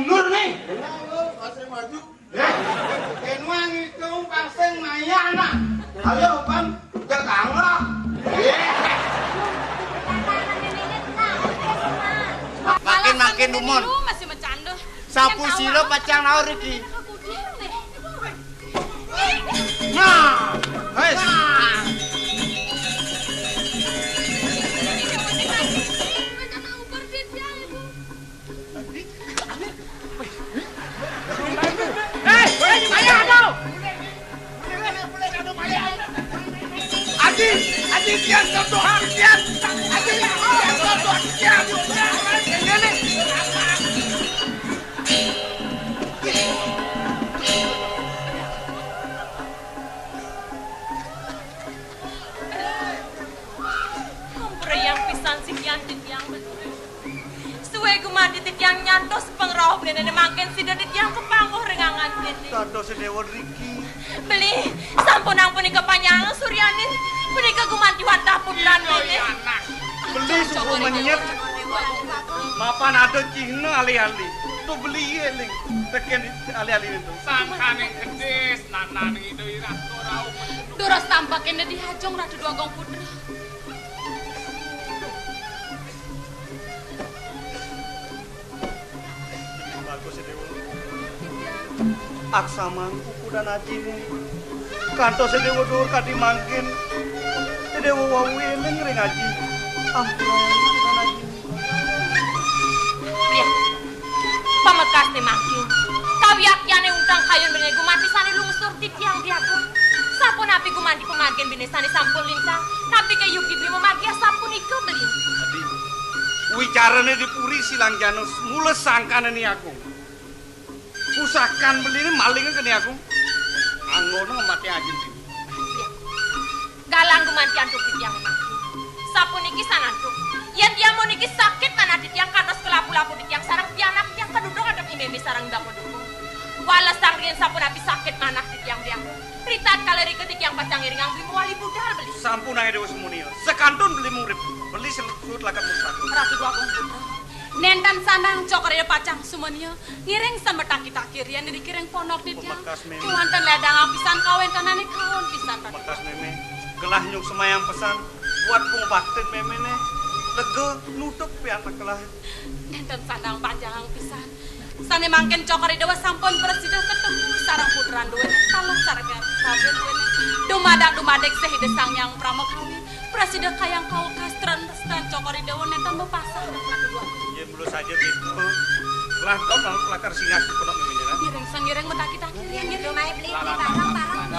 mundur nih. Pasang maju. Kenuang itu pasang mayana. Ayo pan, jagang lah. Makin umur. Masih bercanda. Sapu silo pacang naur iki. Nah, Wes. Adi kian satu kian. Adi satu kian. Yang pisan si kian yang betul. Suwe gumadi yang nyantos pengroh bener makin si dadit yang kepangguh rengangan gini. Tado sedewa Riki. Beli sampun ampun kepanjangan Suryani. Punika gumanti wantah punan beli. Beli suku menyet. Mapan ada Cina ali-ali. Tu beli eling. Tekan ali-ali itu. Sangkane gedis, nanan itu irah torau. Duros tampakin di hajong ratu dua gong putra. Bagus sedewa. Aksaman kuku dan ajimu. Kanto sedewa dur kadi mangkin. Sedewa wawu eling ring aji. Ampun kuku dan ajimu. Lihat, pamekas ni makin. Kawiakyane undang kayun bini gumanti sani lungsur di tiang diaku. Sapun api gumanti pemakin bini sani sampun lintang. Tapi ke yuki beli memagia sapun ike beli. Adi, wicarane dipuri silang janus. Mula sangkane ni aku. Pusakan beli ini malingnya ke ni aku. Anggono mati aja sih. Galang gumanti antuk di tiang makin. Sapun iki sanantuk. Yen dia mau niki sakit mana di tiang kantos kelapu-lapu di tiang sarang pianak tiang keduduk ada imeme sarang dapur dukung. Walas sangrian sapun api sakit mana di tiang tiang. Ritat kaleri ketik yang pacang iring anggi wali budal beli. Sampun aja dewa semuanya. Sekantun beli murid. Beli selut lakat musak. Ratu dua putra. Nentan sanang cokore pacang semuanya. Ngiring san metaki takirian di kiring ponok di tiang. Pemakas meme. Kuantan ledang apisan kawen tanane kawan pisan. Bekas meme. Gelah nyuk semayang pesan. Buat pengobatan meme ne. Lega nutup pianak kelah. Nenten sandang panjang pisan. Sane mangken cokore dewa sampun presiden ketemu sarang putran duwe kalon sareng kabeh duwe. Dumadak sehide sang yang pramukawi. Presiden kayang kau kastran cokore dewa nenten mepasang kedua. Ya belum saja gitu. Kelah kau nang kelakar singas pondok meme ne. Ngiring sangiring metaki-taki rian gitu. Beli barang-barang.